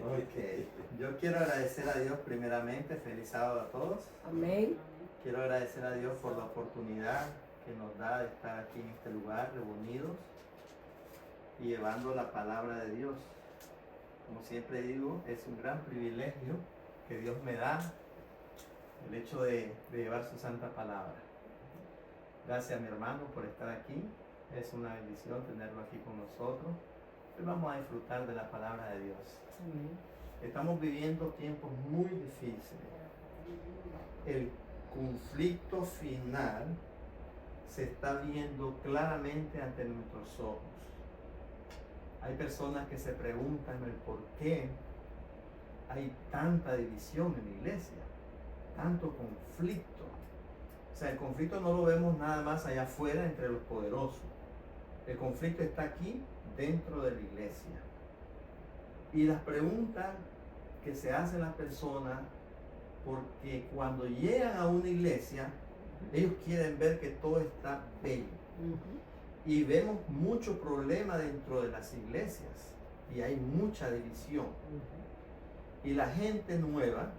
Ok, yo quiero agradecer a Dios primeramente, feliz sábado a todos. Amén. Quiero agradecer a Dios por la oportunidad que nos da de estar aquí en este lugar reunidos y llevando la palabra de Dios. Como siempre digo, es un gran privilegio que Dios me da el hecho de llevar su santa palabra. Gracias, mi hermano, por estar aquí. Es una bendición tenerlo aquí con nosotros. Hoy vamos a disfrutar de la palabra de Dios. Amén. Estamos viviendo tiempos muy difíciles. El conflicto final se está viendo claramente ante nuestros ojos. Hay personas que se preguntan el por qué hay tanta división en la iglesia, tanto conflicto. O sea, el conflicto no lo vemos nada más allá afuera entre los poderosos. El conflicto está aquí dentro de la iglesia. Y las preguntas que se hacen las personas, porque cuando llegan a una iglesia, ellos quieren ver que todo está bello. Y vemos mucho problema dentro de las iglesias y hay mucha división. Y la gente nueva,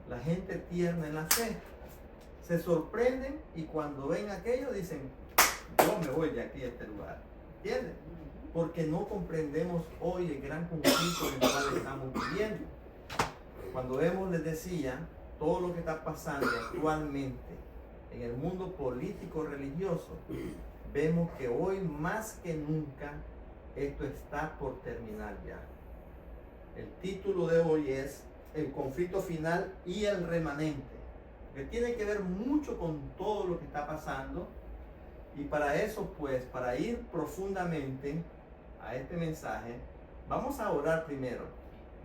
la gente tierna en la fe, se sorprenden y cuando ven aquello dicen, yo me voy de aquí a este lugar. ¿Entienden? Porque no comprendemos hoy el gran conflicto en el cual estamos viviendo. Cuando vemos, les decía, todo lo que está pasando actualmente en el mundo político religioso, vemos que hoy más que nunca esto está por terminar ya. El título de hoy es El conflicto final y el remanente, que tiene que ver mucho con todo lo que está pasando. Y para eso, pues, para ir profundamente a este mensaje, vamos a orar primero.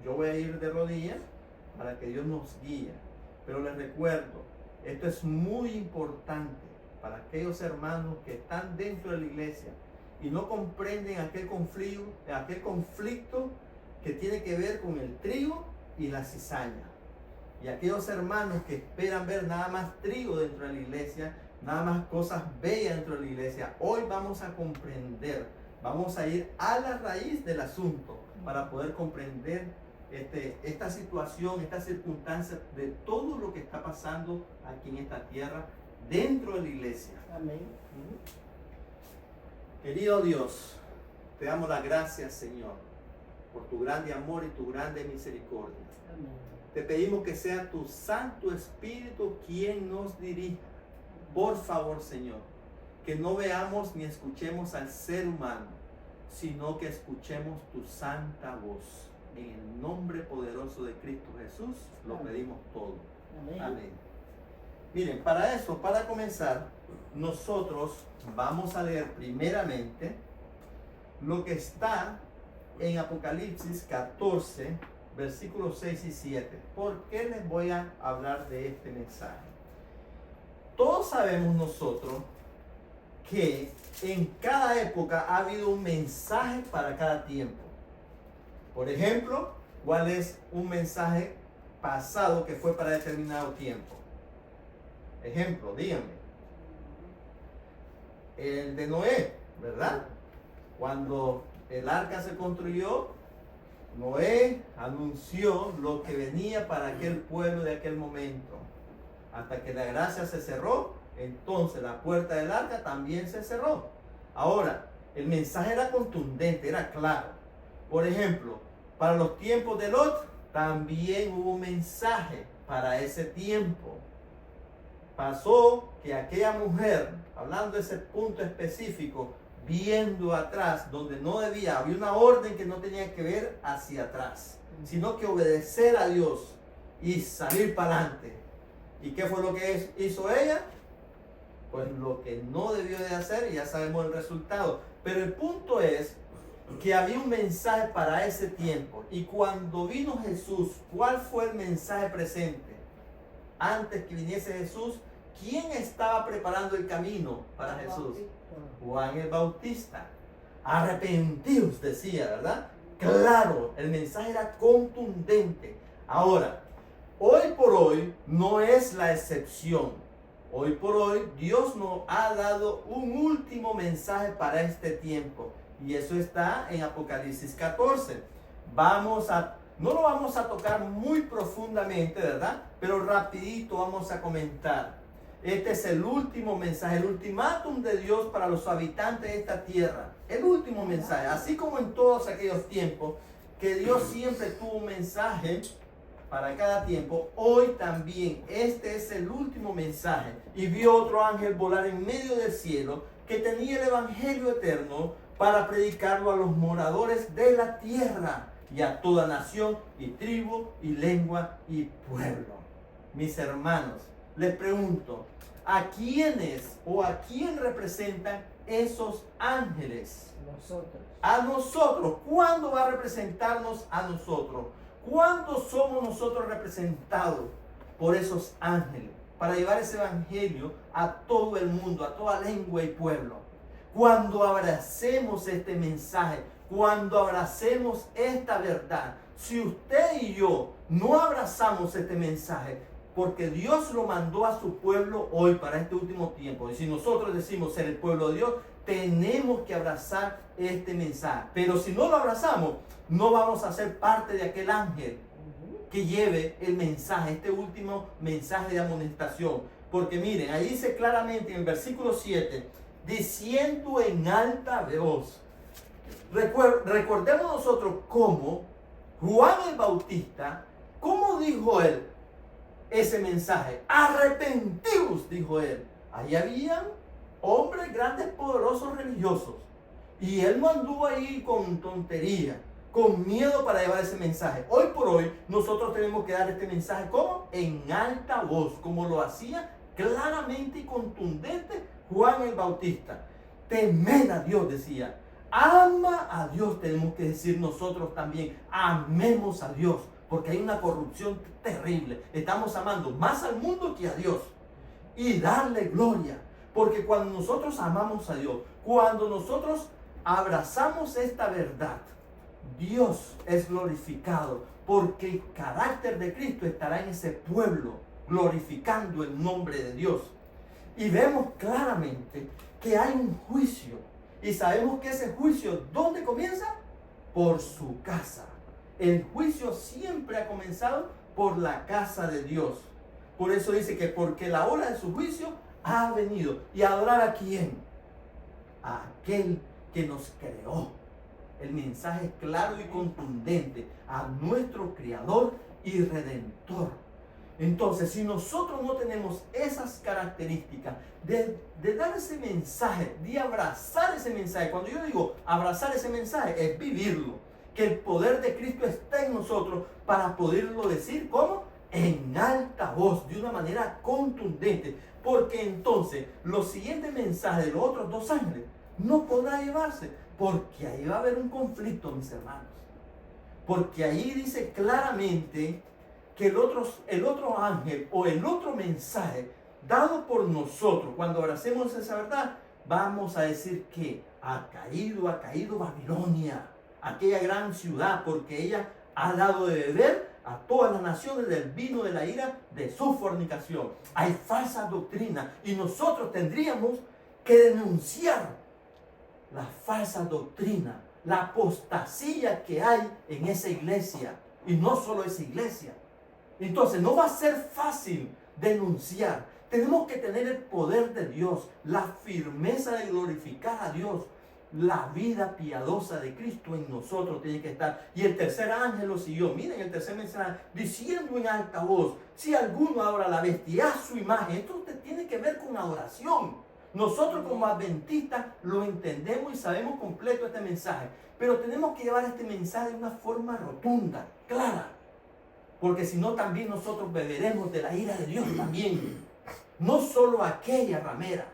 Yo voy a ir de rodillas para que Dios nos guíe. Pero les recuerdo, esto es muy importante para aquellos hermanos que están dentro de la iglesia y no comprenden aquel conflicto que tiene que ver con el trigo y la cizaña. Y aquellos hermanos que esperan ver nada más trigo dentro de la iglesia, nada más cosas bellas dentro de la iglesia, hoy vamos a comprender, vamos a ir a la raíz del asunto para poder comprender esta situación, esta circunstancia de todo lo que está pasando aquí en esta tierra, dentro de la iglesia. Amén. Querido Dios, te damos las gracias, Señor, por tu grande amor y tu grande misericordia. Amén. Te pedimos que sea tu Santo Espíritu quien nos dirija. Por favor, Señor, que no veamos ni escuchemos al ser humano, sino que escuchemos tu santa voz. En el nombre poderoso de Cristo Jesús lo pedimos todo. Amén. Amén. Miren, para eso, para comenzar, nosotros vamos a leer primeramente lo que está en Apocalipsis 14, versículos 6 y 7. ¿Por qué les voy a hablar de este mensaje? Todos sabemos nosotros que en cada época ha habido un mensaje para cada tiempo. Por ejemplo, ¿cuál es un mensaje pasado que fue para determinado tiempo? Ejemplo, díganme. El de Noé, ¿verdad? Cuando el arca se construyó, Noé anunció lo que venía para aquel pueblo de aquel momento. Hasta que la gracia se cerró, entonces la puerta del arca también se cerró. Ahora, el mensaje era contundente, era claro. Por ejemplo, para los tiempos de Lot, también hubo un mensaje para ese tiempo. Pasó que aquella mujer, hablando de ese punto específico, viendo atrás donde no debía, había una orden que no tenía que ver hacia atrás, sino que obedecer a Dios y salir para adelante. ¿Y qué fue lo que hizo ella? Pues lo que no debió de hacer, y ya sabemos el resultado. Pero el punto es que había un mensaje para ese tiempo. Y cuando vino Jesús, ¿cuál fue el mensaje presente? Antes que viniese Jesús, ¿quién estaba preparando el camino para Jesús? Juan el Bautista. Arrepentidos, decía, ¿verdad? Claro, el mensaje era contundente. Ahora, hoy por hoy no es la excepción. Hoy por hoy Dios nos ha dado un último mensaje para este tiempo. Y eso está en Apocalipsis 14. Vamos a No lo vamos a tocar muy profundamente, ¿verdad? Pero rapidito vamos a comentar. Este es el último mensaje, el ultimátum de Dios para los habitantes de esta tierra. El último mensaje, así como en todos aquellos tiempos, que Dios siempre tuvo un mensaje para cada tiempo, hoy también este es el último mensaje. Y vio otro ángel volar en medio del cielo que tenía el evangelio eterno para predicarlo a los moradores de la tierra y a toda nación y tribu y lengua y pueblo. Mis hermanos, les pregunto, ¿a quiénes o a quién representan esos ángeles? Nosotros. A nosotros. ¿Cuándo va a representarnos a nosotros? ¿Cuándo somos nosotros representados por esos ángeles para llevar ese evangelio a todo el mundo, a toda lengua y pueblo? Cuando abracemos este mensaje, cuando abracemos esta verdad. Si usted y yo no abrazamos este mensaje, porque Dios lo mandó a su pueblo hoy para este último tiempo, y si nosotros decimos ser el pueblo de Dios, tenemos que abrazar este mensaje. Pero si no lo abrazamos, no vamos a ser parte de aquel ángel que lleve el mensaje, este último mensaje de amonestación. Porque miren, ahí dice claramente en el versículo 7, diciendo en alta voz. Recordemos nosotros cómo Juan el Bautista, ¿cómo dijo él ese mensaje? Arrepentíos, dijo él. Ahí habían hombres grandes, poderosos, religiosos. Y él no anduvo ahí con tontería, con miedo para llevar ese mensaje. Hoy por hoy nosotros tenemos que dar este mensaje, ¿cómo? En alta voz, como lo hacía claramente y contundente Juan el Bautista. Temed a Dios, decía. Ama a Dios, tenemos que decir nosotros también. Amemos a Dios, porque hay una corrupción terrible. Estamos amando más al mundo que a Dios. Y darle gloria, porque cuando nosotros amamos a Dios, cuando nosotros abrazamos esta verdad, Dios es glorificado, porque el carácter de Cristo estará en ese pueblo, glorificando el nombre de Dios. Y vemos claramente que hay un juicio. Y sabemos que ese juicio, ¿dónde comienza? Por su casa. El juicio siempre ha comenzado por la casa de Dios. Por eso dice que porque la hora de su juicio ha venido. ¿Y a adorar a quién? A aquel que nos creó. El mensaje es claro y contundente. A nuestro Creador y Redentor. Entonces, si nosotros no tenemos esas características de dar ese mensaje, de abrazar ese mensaje, cuando yo digo abrazar ese mensaje, es vivirlo. Que el poder de Cristo esté en nosotros para poderlo decir, ¿cómo? En alta voz, de una manera contundente. Porque entonces los siguientes mensajes de los otros dos ángeles no podrá llevarse. Porque ahí va a haber un conflicto, mis hermanos. Porque ahí dice claramente que el otro ángel o el otro mensaje dado por nosotros, cuando abracemos esa verdad, vamos a decir que ha caído Babilonia, aquella gran ciudad, porque ella ha dado de beber a todas las naciones del vino de la ira de su fornicación. Hay falsa doctrina y nosotros tendríamos que denunciar la falsa doctrina, la apostasía que hay en esa iglesia, y no solo esa iglesia. Entonces no va a ser fácil denunciar. Tenemos que tener el poder de Dios, la firmeza de glorificar a Dios. La vida piadosa de Cristo en nosotros tiene que estar. Y el tercer ángel lo siguió. Miren el tercer mensaje, diciendo en alta voz, si alguno adora a la bestia, a su imagen. Esto tiene que ver con adoración. Nosotros como adventistas lo entendemos y sabemos completo este mensaje. Pero tenemos que llevar este mensaje de una forma rotunda, clara. Porque si no, también nosotros beberemos de la ira de Dios también. No solo aquella ramera,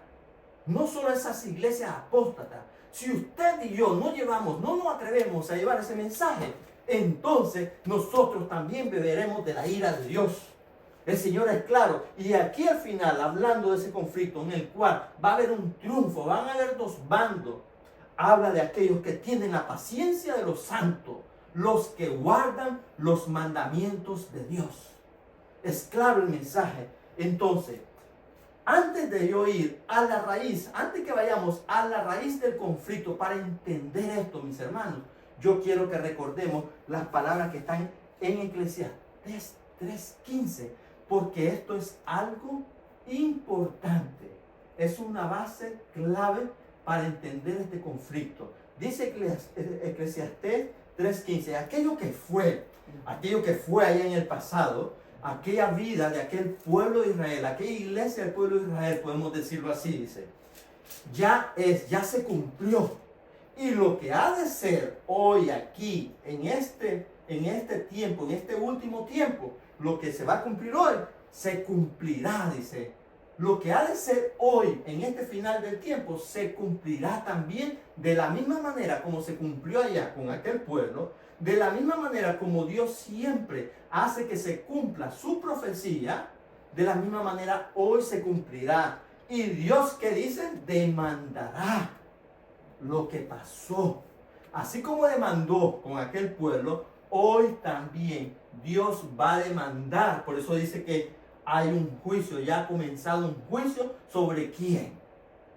no solo esas iglesias apóstatas. Si usted y yo no nos atrevemos a llevar ese mensaje, entonces nosotros también beberemos de la ira de Dios. El Señor es claro. Y aquí al final, hablando de ese conflicto en el cual va a haber un triunfo, van a haber dos bandos, habla de aquellos que tienen la paciencia de los santos, los que guardan los mandamientos de Dios. Es claro el mensaje. Entonces, antes de yo ir a la raíz, antes que vayamos a la raíz del conflicto, para entender esto, mis hermanos, yo quiero que recordemos las palabras que están en Eclesiastés 3:15, porque esto es algo importante. Es una base clave para entender este conflicto. Dice Eclesiastés 3:15, aquello que fue allá en el pasado, aquella vida de aquel pueblo de Israel, aquella iglesia del pueblo de Israel, podemos decirlo así, dice, ya se cumplió. Y lo que ha de ser hoy aquí, en este tiempo, en este último tiempo, lo que se va a cumplir hoy, se cumplirá, dice. Lo que ha de ser hoy, en este final del tiempo, se cumplirá también de la misma manera como se cumplió allá con aquel pueblo, de la misma manera como Dios siempre hace que se cumpla su profecía, de la misma manera hoy se cumplirá. Y Dios, ¿qué dice? Demandará lo que pasó. Así como demandó con aquel pueblo, hoy también Dios va a demandar. Por eso dice que hay un juicio, ya ha comenzado un juicio. ¿Sobre quién?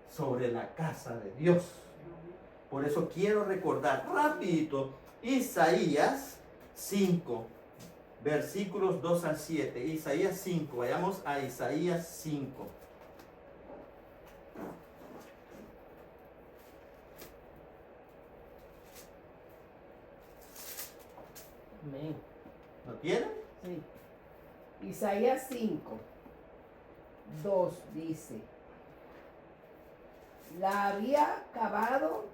Sobre la casa de Dios. Por eso quiero recordar rapidito Isaías 5, versículos 2 al 7. Isaías 5, vayamos a Isaías 5. Amén. ¿Lo tienen? Sí. Isaías 5, 2 dice, la había cavado.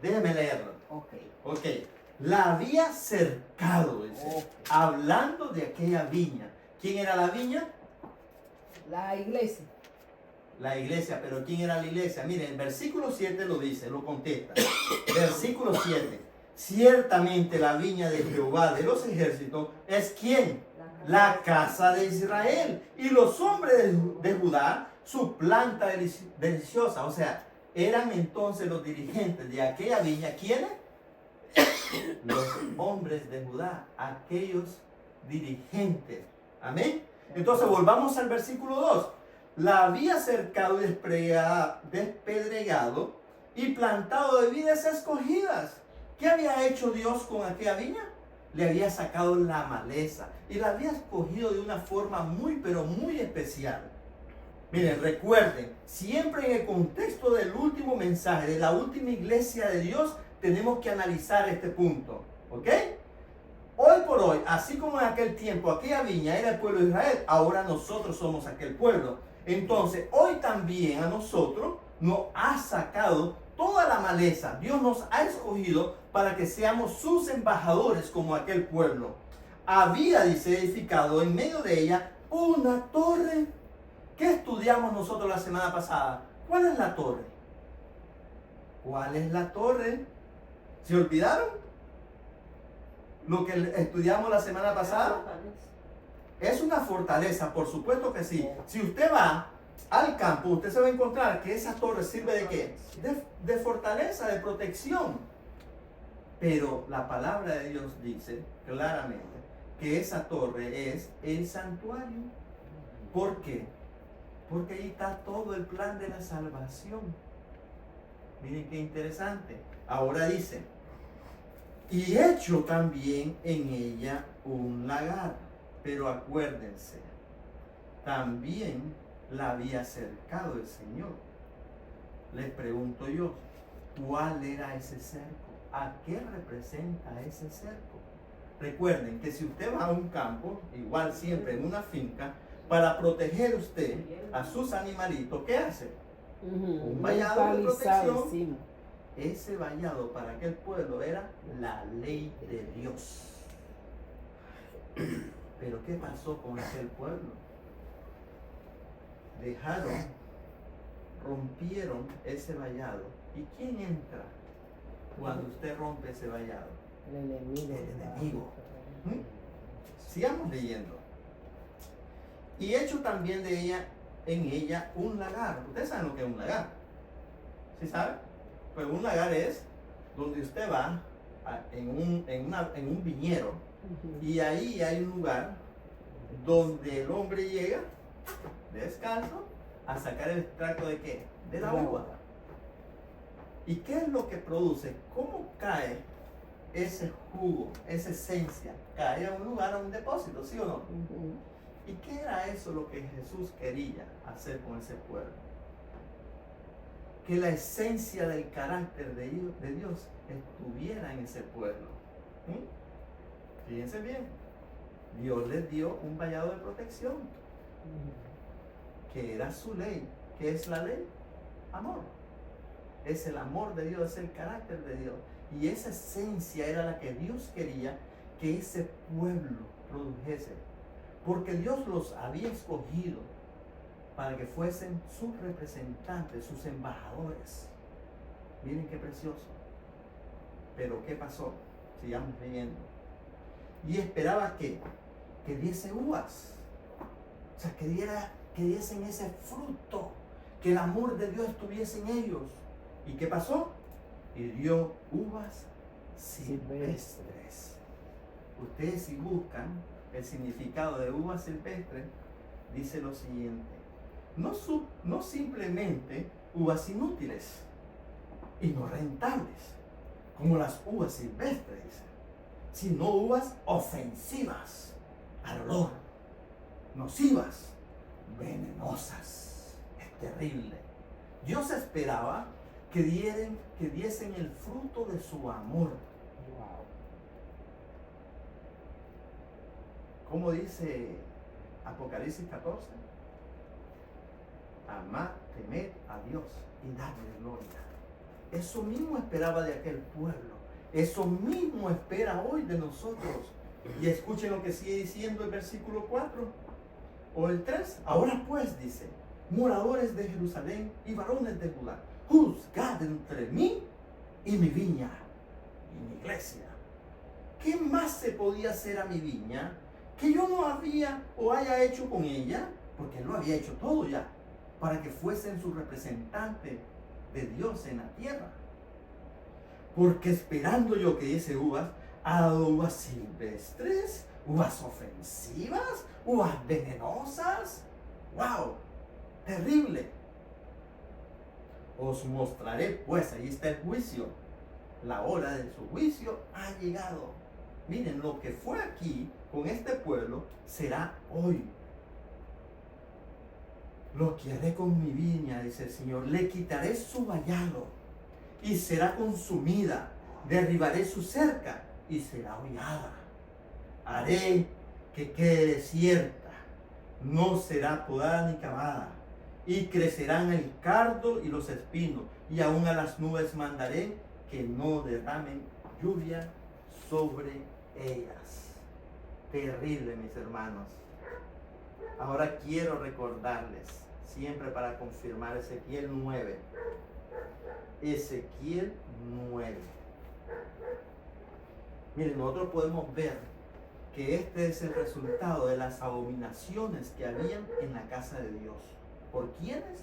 Déjame leerlo. Ok. La había cercado, dice, Ok. hablando de aquella viña. ¿Quién era la viña? La iglesia. La iglesia, pero ¿quién era la iglesia? Miren, el versículo 7 lo dice, lo contesta. Versículo 7. Ciertamente la viña de Jehová de los ejércitos es ¿quién? La casa de Israel. Y los hombres de Judá, su planta deliciosa. O sea, eran entonces los dirigentes de aquella viña. ¿Quiénes? Los hombres de Judá, aquellos dirigentes. Amén. Entonces volvamos al versículo 2. La había cercado y despedregado y plantado de vides escogidas. ¿Qué había hecho Dios con aquella viña? Le había sacado la maleza y la había escogido de una forma muy, pero muy especial. Miren, recuerden, siempre en el contexto del último mensaje, de la última iglesia de Dios, tenemos que analizar este punto. ¿Ok? Hoy por hoy, así como en aquel tiempo, aquella viña era el pueblo de Israel, ahora nosotros somos aquel pueblo. Entonces, hoy también a nosotros nos ha sacado toda la maleza. Dios nos ha escogido para que seamos sus embajadores como aquel pueblo. Había, dice, edificado en medio de ella una torre. ¿Qué estudiamos nosotros la semana pasada? ¿Cuál es la torre? ¿Cuál es la torre? ¿Se olvidaron? Lo que estudiamos la semana pasada. Es una fortaleza, por supuesto que sí. Si usted va al campo, usted se va a encontrar que esa torre sirve de ¿qué? De fortaleza, de protección. Pero la palabra de Dios dice claramente que esa torre es el santuario. ¿Por qué? Porque ahí está todo el plan de la salvación. Miren qué interesante. Ahora dice, y hecho también en ella un lagar. Pero acuérdense, también la había cercado el Señor. Les pregunto yo, ¿cuál era ese cerco? ¿A qué representa ese cerco? Recuerden que si usted va a un campo, igual siempre en una finca, para proteger usted a sus animalitos, ¿qué hace? Un vallado de protección. Encima. Ese vallado para aquel pueblo era la ley de Dios. Pero ¿qué pasó con aquel pueblo? Rompieron ese vallado. ¿Y quién entra cuando usted rompe ese vallado? El enemigo. El enemigo. Sigamos leyendo. Y hecho también en ella un lagar. Ustedes saben lo que es un lagar. ¿Sí saben? Pues un lagar es donde usted va en un viñedo. Y ahí hay un lugar donde el hombre llega descalzo a sacar el extracto de ¿qué? De la uva. ¿Y qué es lo que produce? ¿Cómo cae ese jugo, esa esencia? Cae a un lugar, a un depósito, ¿sí o no? ¿Y qué era eso lo que Jesús quería hacer con ese pueblo? Que la esencia del carácter de Dios estuviera en ese pueblo. Fíjense bien, Dios les dio un vallado de protección, que era su ley. ¿Qué es la ley? Amor. Es el amor de Dios, es el carácter de Dios. Y esa esencia era la que Dios quería que ese pueblo produjese. Porque Dios los había escogido para que fuesen sus representantes, sus embajadores. Miren qué precioso. Pero ¿qué pasó? Sigamos leyendo. Y esperaba que diese uvas. O sea, que diesen ese fruto. Que el amor de Dios estuviese en ellos. ¿Y qué pasó? Y dio uvas silvestres. Ustedes, si buscan el significado de uvas silvestres, dice lo siguiente: no simplemente uvas inútiles y no rentables, como las uvas silvestres, sino uvas ofensivas al olor, nocivas, venenosas. Es terrible. Dios esperaba que diesen el fruto de su amor. ¿Cómo dice Apocalipsis 14? Amad, temed a Dios y dadle gloria. Eso mismo esperaba de aquel pueblo. Eso mismo espera hoy de nosotros. Y escuchen lo que sigue diciendo el versículo 4 o el 3. Ahora pues, dice: moradores de Jerusalén y varones de Judá, juzgad entre mí y mi viña y mi iglesia. ¿Qué más se podía hacer a mi viña que yo no había o haya hecho con ella? Porque él lo había hecho todo ya, para que fuesen su representante de Dios en la tierra. Porque esperando yo que diese uvas, ha dado uvas silvestres, uvas ofensivas, uvas venenosas. ¡Wow! Terrible. Os mostraré, pues, ahí está el juicio. La hora de su juicio ha llegado. Miren, lo que fue aquí con este pueblo será hoy. Lo que haré con mi viña, dice el Señor: le quitaré su vallado y será consumida. Derribaré su cerca y será hollada. Haré que quede desierta, no será podada ni cavada. Y crecerán el cardo y los espinos, y aún a las nubes mandaré que no derramen lluvia sobre ellas. Terrible, mis hermanos. Ahora quiero recordarles, siempre para confirmar, Ezequiel 9. Ezequiel 9. Miren, nosotros podemos ver que este es el resultado de las abominaciones que habían en la casa de Dios. ¿Por quiénes?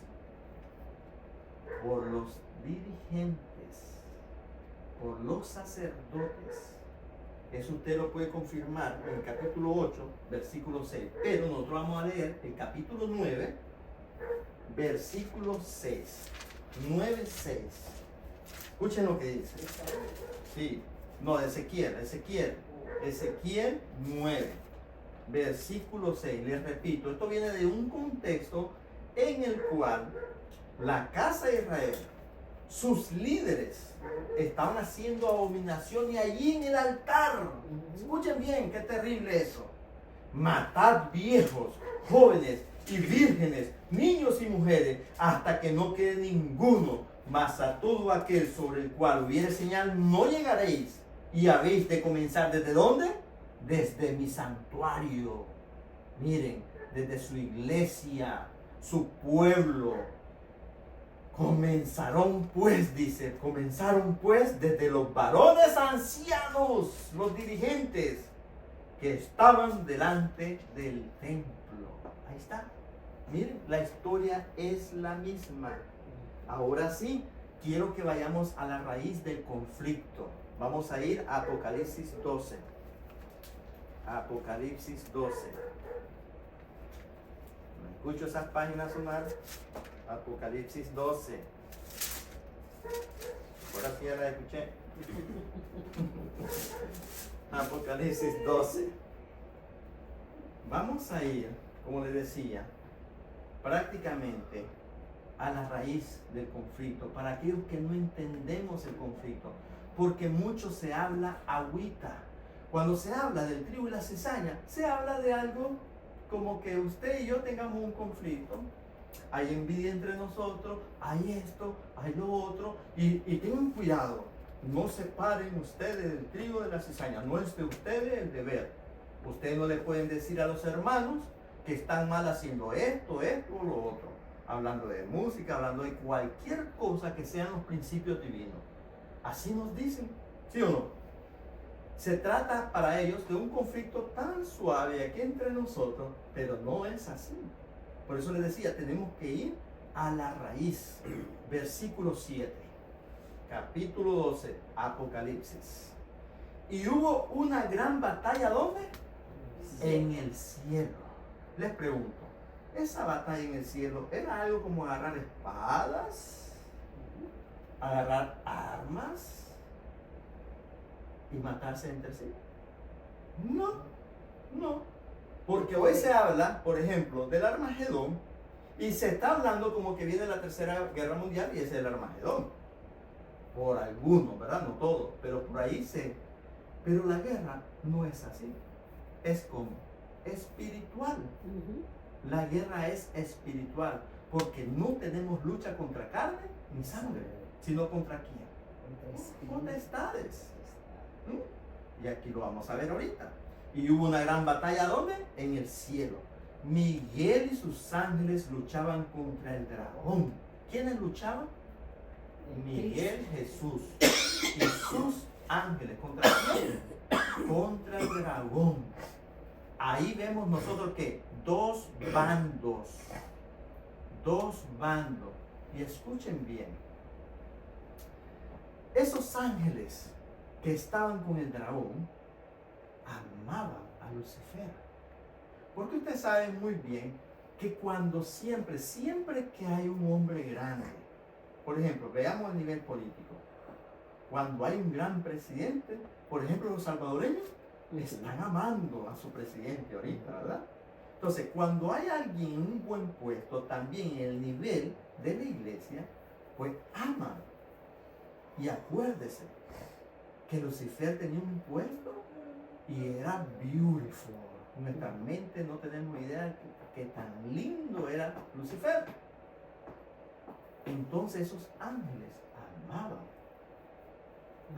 Por los dirigentes, por los sacerdotes. Eso usted lo puede confirmar en el capítulo 8, versículo 6. Pero nosotros vamos a leer el capítulo 9, versículo 6. 9, 6. Escuchen lo que dice. Sí, no, de Ezequiel 9, versículo 6. Les repito, esto viene de un contexto en el cual la casa de Israel, sus líderes, estaban haciendo abominación, y allí en el altar, escuchen bien, qué terrible eso: matad viejos, jóvenes y vírgenes, niños y mujeres, hasta que no quede ninguno, mas a todo aquel sobre el cual hubiere señal no llegaréis, y habéis de comenzar ¿desde dónde? Desde mi santuario. Miren, desde su iglesia, su pueblo. Comenzaron pues desde los varones ancianos, los dirigentes que estaban delante del templo. Ahí está. Miren, la historia es la misma. Ahora sí, quiero que vayamos a la raíz del conflicto. Vamos a ir a Apocalipsis 12. Apocalipsis 12. Escucho esas páginas sonar. Apocalipsis 12. Ahora sí ya la escuché. Apocalipsis 12. Vamos a ir, como les decía, prácticamente a la raíz del conflicto, para aquellos que no entendemos el conflicto, porque mucho se habla agüita. Cuando se habla del trigo y la cizaña, se habla de algo como que usted y yo tengamos un conflicto, hay envidia entre nosotros, hay esto, hay lo otro, y tengan cuidado, no separen ustedes el trigo de la cizaña, no es de ustedes el deber. Ustedes no le pueden decir a los hermanos que están mal haciendo esto o lo otro, hablando de música, hablando de cualquier cosa que sean los principios divinos. Así nos dicen, ¿sí o no? Se trata para ellos de un conflicto tan suave aquí entre nosotros, pero no es así. Por eso les decía, tenemos que ir a la raíz. Versículo 7, capítulo 12, Apocalipsis. Y hubo una gran batalla, ¿dónde? En el cielo. Les pregunto, ¿esa batalla en el cielo era algo como agarrar espadas, agarrar armas y matarse entre sí? No, no. Porque hoy se habla, por ejemplo, del Armagedón, y se está hablando como que viene la Tercera Guerra Mundial y ese es el Armagedón. Por algunos, ¿verdad? No todos, pero por ahí se... Pero la guerra no es así. Es como espiritual. La guerra es espiritual, porque no tenemos lucha contra carne ni sangre, sino contra quién? Potestades. Y aquí lo vamos a ver ahorita. Y hubo una gran batalla, ¿dónde? En el cielo. Miguel y sus ángeles luchaban contra el dragón. ¿Quiénes luchaban? Miguel, Jesús y sus ángeles. ¿Contra quién? Contra el dragón. Ahí vemos nosotros que dos bandos. Y escuchen bien. Esos ángeles que estaban con el dragón amaban a Lucifer. Porque ustedes saben muy bien que cuando siempre que hay un hombre grande, por ejemplo, veamos el nivel político, cuando hay un gran presidente, por ejemplo, los salvadoreños están amando a su presidente ahorita, ¿verdad? Entonces, cuando hay alguien en un buen puesto, también en el nivel de la iglesia, pues aman. Y acuérdese que Lucifer tenía un puesto y era beautiful. En nuestra mente no tenemos idea de que tan lindo era Lucifer. Entonces esos ángeles amaban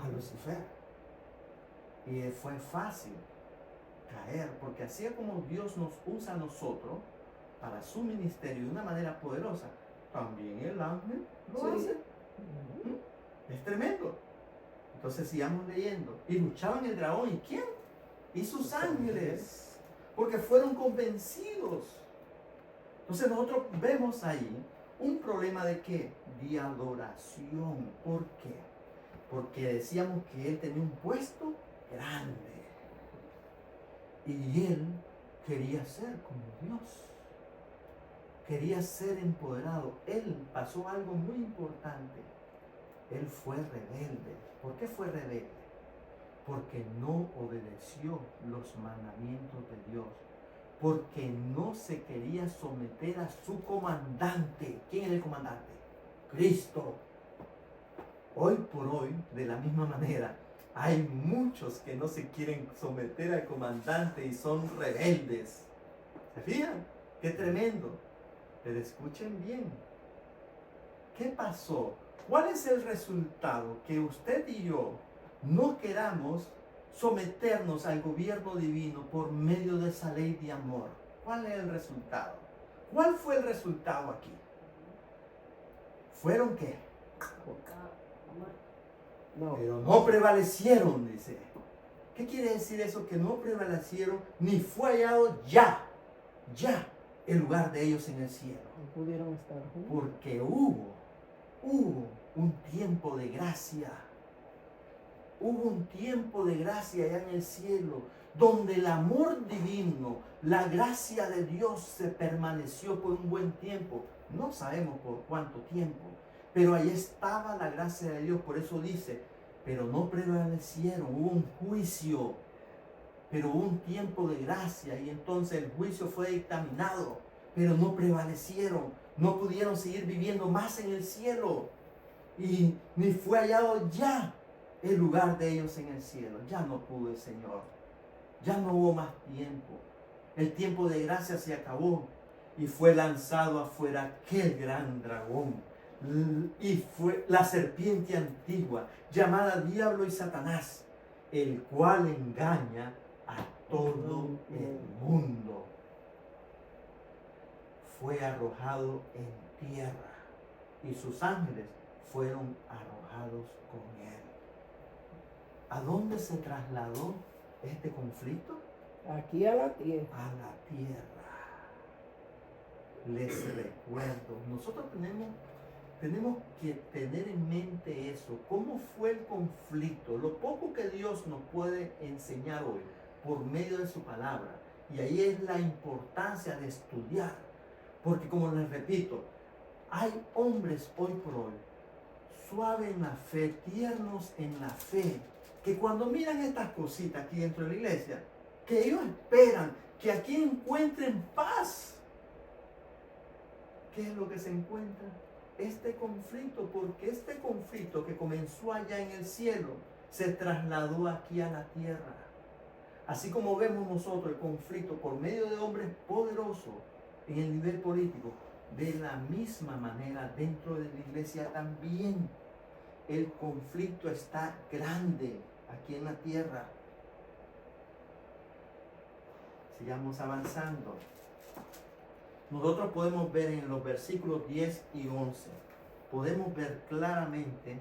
a Lucifer. Y fue fácil caer, porque así como Dios nos usa a nosotros para su ministerio de una manera poderosa, también el ángel lo hace. Es tremendo. Entonces sigamos leyendo. Y luchaban el dragón, ¿y quién? Y sus ángeles, porque fueron convencidos. Entonces nosotros vemos ahí un problema de ¿qué? De adoración. ¿Por qué? Porque decíamos que él tenía un puesto grande y él quería ser como Dios, quería ser empoderado. Él pasó algo muy importante. Él fue rebelde. ¿Por qué fue rebelde? Porque no obedeció los mandamientos de Dios, porque no se quería someter a su comandante. ¿Quién es el comandante? Cristo. Hoy por hoy, de la misma manera, hay muchos que no se quieren someter al comandante y son rebeldes. ¿Se fijan? ¡Qué tremendo! Pero escuchen bien. ¿Qué pasó? ¿Cuál es el resultado? Que usted y yo no queramos someternos al gobierno divino por medio de esa ley de amor. ¿Cuál es el resultado? ¿Cuál fue el resultado aquí? ¿Fueron qué? No. Pero no prevalecieron, dice. ¿Qué quiere decir eso? Que no prevalecieron ni fue hallado ya el lugar de ellos en el cielo. No pudieron estar juntos. Porque hubo un tiempo de gracia. Hubo un tiempo de gracia allá en el cielo, donde el amor divino, la gracia de Dios se permaneció por un buen tiempo. No sabemos por cuánto tiempo, Pero ahí estaba la gracia de Dios. Por eso dice, pero no prevalecieron, hubo un juicio, pero hubo un tiempo de gracia y entonces el juicio fue dictaminado, pero no prevalecieron, no pudieron seguir viviendo más en el cielo y ni fue hallado ya el lugar de ellos en el cielo. Ya no pudo el Señor, ya no hubo más tiempo, el tiempo de gracia se acabó y fue lanzado afuera aquel gran dragón. Y fue la serpiente antigua, llamada Diablo y Satanás, el cual engaña a todo el mundo. Fue arrojado en tierra y sus ángeles fueron arrojados con él. ¿A dónde se trasladó este conflicto? Aquí a la tierra. A la tierra. Les recuerdo, nosotros tenemos que tener en mente eso. ¿Cómo fue el conflicto? Lo poco que Dios nos puede enseñar hoy por medio de su palabra. Y ahí es la importancia de estudiar. Porque como les repito, hay hombres hoy por hoy, suaves en la fe, tiernos en la fe, que cuando miran estas cositas aquí dentro de la iglesia, que ellos esperan que aquí encuentren paz. ¿Qué es lo que se encuentra? Este conflicto, porque este conflicto que comenzó allá en el cielo se trasladó aquí a la tierra. Así como vemos nosotros el conflicto por medio de hombres poderosos en el nivel político, de la misma manera dentro de la iglesia también el conflicto está grande aquí en la tierra. Sigamos avanzando. Nosotros podemos ver en los versículos 10 y 11, podemos ver claramente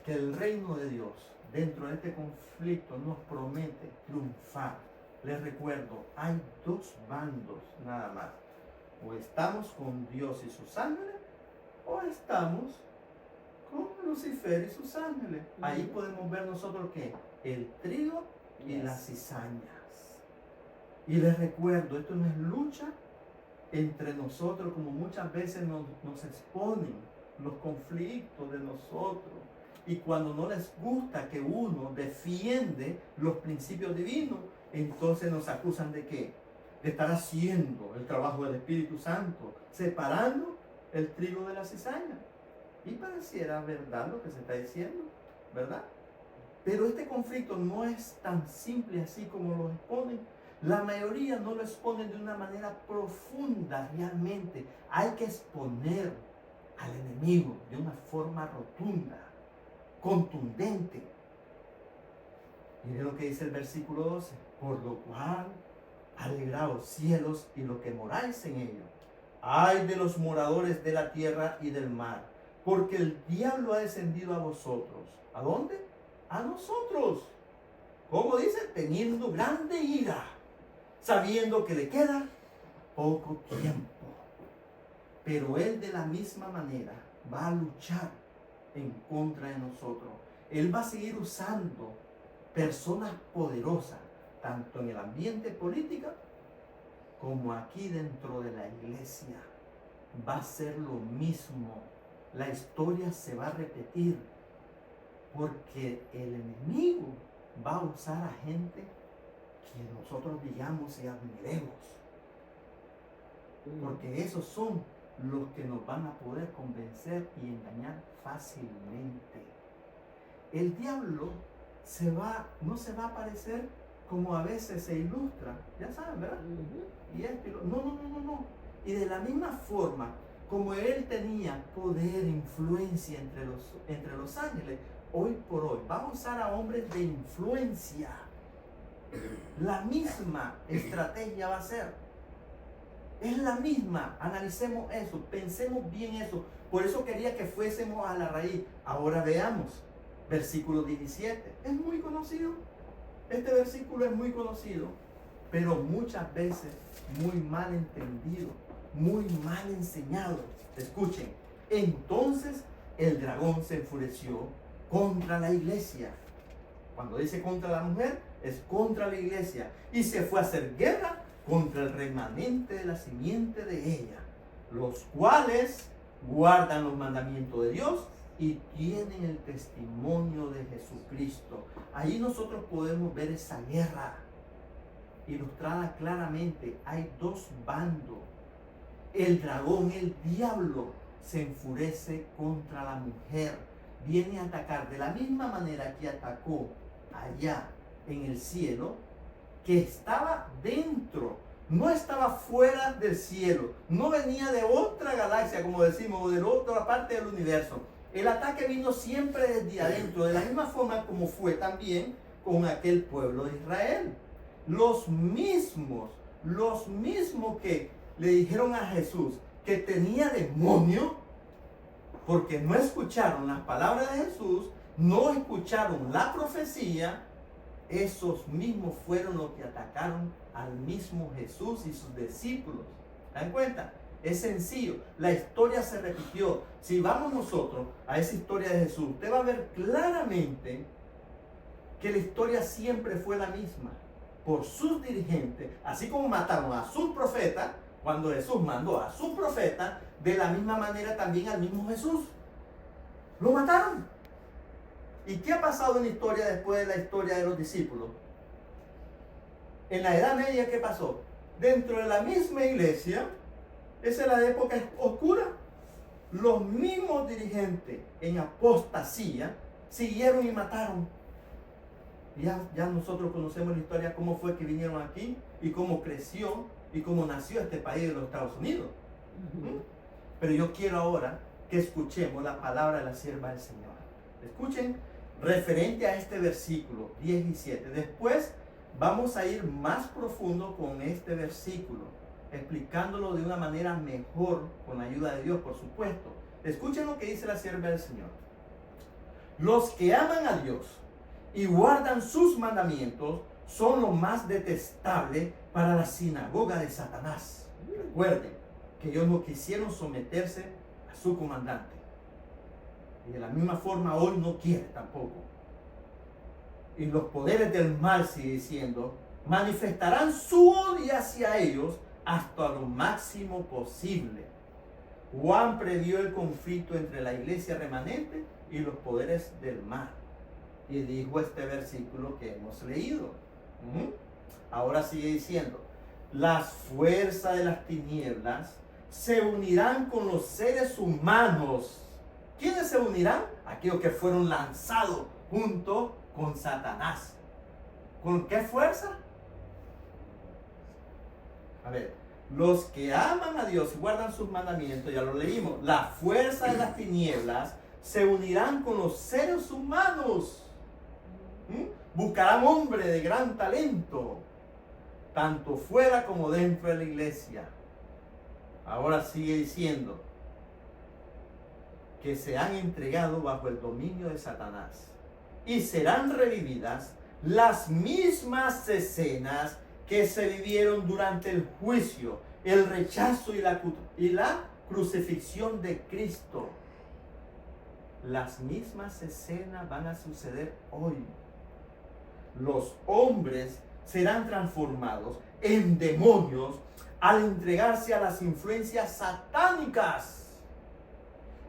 que el reino de Dios dentro de este conflicto nos promete triunfar. Les recuerdo, hay dos bandos nada más. O estamos con Dios y sus ángeles, o estamos con Lucifer y sus ángeles. Ahí podemos ver nosotros que el trigo y las cizañas. Y les recuerdo, esto no es lucha entre nosotros, como muchas veces nos exponen los conflictos de nosotros. Y cuando no les gusta que uno defiende los principios divinos, entonces nos acusan de ¿qué? De estar haciendo el trabajo del Espíritu Santo, separando el trigo de la cizaña. Y pareciera verdad lo que se está diciendo, ¿verdad? Pero este conflicto no es tan simple así como lo exponen. La mayoría no lo exponen de una manera profunda realmente. Hay que exponer al enemigo de una forma rotunda, contundente. Miren lo que dice el versículo 12. Por lo cual, alegraos cielos y lo que moráis en ellos. Ay de los moradores de la tierra y del mar, porque el diablo ha descendido a vosotros. ¿A dónde? A nosotros. ¿Cómo dice? Teniendo grande ira, sabiendo que le queda poco tiempo. Pero él de la misma manera va a luchar en contra de nosotros. Él va a seguir usando personas poderosas, tanto en el ambiente político como aquí dentro de la iglesia. Va a ser lo mismo. La historia se va a repetir porque el enemigo va a usar a gente que nosotros digamos y admiremos, porque esos son los que nos van a poder convencer y engañar fácilmente. El diablo no se va a aparecer como a veces se ilustra, ya saben, ¿verdad? Y esto, no. Y de la misma forma como él tenía poder, influencia entre los ángeles, hoy por hoy va a usar a hombres de influencia. La misma estrategia va a ser. Es la misma. Analicemos eso, pensemos bien eso. Por eso quería que fuésemos a la raíz. Ahora veamos, versículo 17. Es muy conocido. Este versículo es muy conocido, pero muchas veces muy mal entendido, muy mal enseñado. Escuchen, entonces el dragón se enfureció contra la iglesia. Cuando dice contra la mujer, es contra la iglesia. Y se fue a hacer guerra contra el remanente de la simiente de ella, los cuales guardan los mandamientos de Dios y tienen el testimonio de Jesucristo. Ahí nosotros podemos ver esa guerra ilustrada claramente. Hay dos bandos. El dragón, el diablo, se enfurece contra la mujer. Viene a atacar de la misma manera que atacó allá en el cielo, que estaba dentro, no estaba fuera del cielo, no venía de otra galaxia, como decimos, o de otra parte del universo. El ataque vino siempre desde adentro, de la misma forma como fue también con aquel pueblo de Israel. Los mismos que le dijeron a Jesús que tenía demonio, porque no escucharon las palabras de Jesús, no escucharon la profecía, esos mismos fueron los que atacaron al mismo Jesús y sus discípulos. ¿Se dan cuenta? Es sencillo, la historia se repitió. Si vamos nosotros a esa historia de Jesús, usted va a ver claramente que la historia siempre fue la misma. Por sus dirigentes, así como mataron a sus profetas, cuando Jesús mandó a sus profetas, de la misma manera también al mismo Jesús. Lo mataron. ¿Y qué ha pasado en la historia después de la historia de los discípulos? En la Edad Media, ¿qué pasó? Dentro de la misma iglesia, esa es la época oscura, los mismos dirigentes en apostasía siguieron y mataron. Ya nosotros conocemos la historia, cómo fue que vinieron aquí y cómo creció y cómo nació este país de los Estados Unidos. Pero yo quiero ahora que escuchemos la palabra de la sierva del Señor. Escuchen, referente a este versículo 17. Después vamos a ir más profundo con este versículo, explicándolo de una manera mejor, con la ayuda de Dios, por supuesto. Escuchen lo que dice la sierva del Señor. Los que aman a Dios y guardan sus mandamientos son lo más detestable para la sinagoga de Satanás. Recuerden que ellos no quisieron someterse a su comandante. Y de la misma forma hoy no quiere tampoco. Y los poderes del mal, sigue diciendo, manifestarán su odio hacia ellos hasta lo máximo posible. Juan previó el conflicto entre la iglesia remanente y los poderes del mal. Y dijo este versículo que hemos leído. Ahora sigue diciendo, las fuerzas de las tinieblas se unirán con los seres humanos. ¿Quiénes se unirán? Aquellos que fueron lanzados junto con Satanás. ¿Con qué fuerza? A ver, los que aman a Dios y guardan sus mandamientos, ya lo leímos, la fuerza de las tinieblas se unirán con los seres humanos. Buscarán hombres de gran talento, tanto fuera como dentro de la iglesia. Ahora sigue diciendo que se han entregado bajo el dominio de Satanás y serán revividas las mismas escenas que se vivieron durante el juicio, el rechazo y la crucifixión de Cristo. Las mismas escenas van a suceder hoy. Los hombres serán transformados en demonios al entregarse a las influencias satánicas.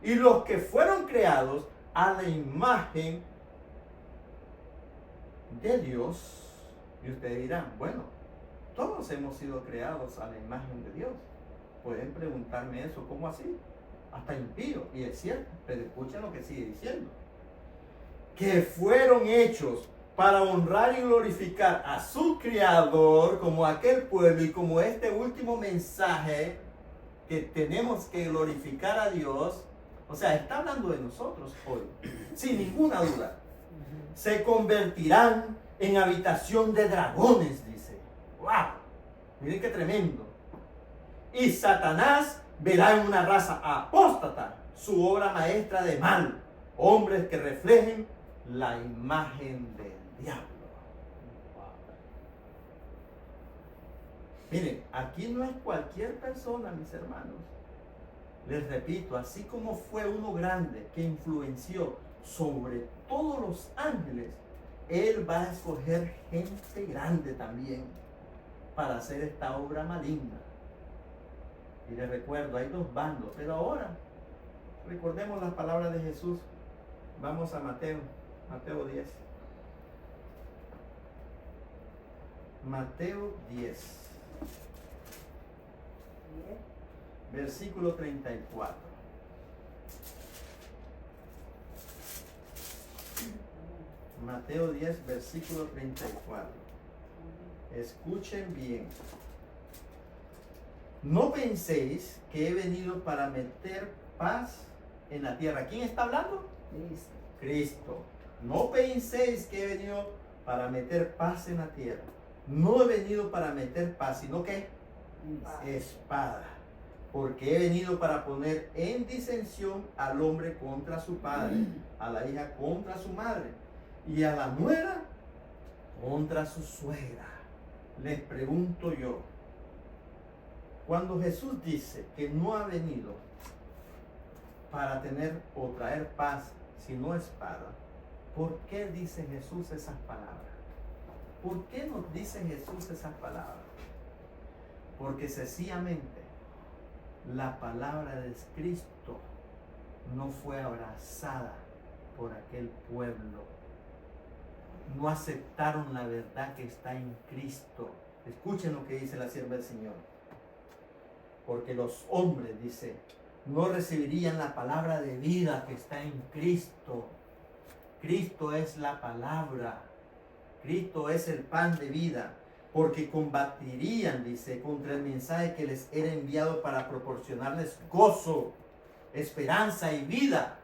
Y los que fueron creados a la imagen de Dios. Y ustedes dirán, bueno, todos hemos sido creados a la imagen de Dios. Pueden preguntarme eso, ¿cómo así? Hasta impío. Y es cierto, pero escuchen lo que sigue diciendo. Que fueron hechos para honrar y glorificar a su Creador, como aquel pueblo y como este último mensaje que tenemos que glorificar a Dios. O sea, está hablando de nosotros hoy, sin ninguna duda. Se convertirán en habitación de dragones, dice. ¡Wow! Miren qué tremendo. Y Satanás verá en una raza apóstata su obra maestra de mal, hombres que reflejen la imagen del diablo. Miren, aquí no es cualquier persona, mis hermanos. Les repito, así como fue uno grande que influenció sobre todos los ángeles, Él va a escoger gente grande también para hacer esta obra maligna. Y les recuerdo, hay dos bandos, pero ahora Recordemos las palabras de Jesús. Vamos a Mateo 10. Mateo 10, versículo 34. Mateo 10, versículo 34. Escuchen bien. No penséis que he venido para meter paz en la tierra. ¿Quién está hablando? Cristo. Cristo. No penséis que he venido para meter paz en la tierra. No he venido para meter paz, sino que espada. Porque he venido para poner en disensión al hombre contra su padre, a la hija contra su madre y a la nuera contra su suegra. Les pregunto yo, cuando Jesús dice que no ha venido para tener o traer paz, sino espada, ¿por qué dice Jesús esas palabras? ¿Por qué nos dice Jesús esas palabras? Porque sencillamente la palabra de Cristo no fue abrazada por aquel pueblo. No aceptaron la verdad que está en Cristo. Escuchen lo que dice la sierva del Señor. Porque los hombres, dice, no recibirían la palabra de vida que está en Cristo. Cristo es la palabra. Cristo es el pan de vida. Porque combatirían, dice, contra el mensaje que les era enviado para proporcionarles gozo, esperanza y vida.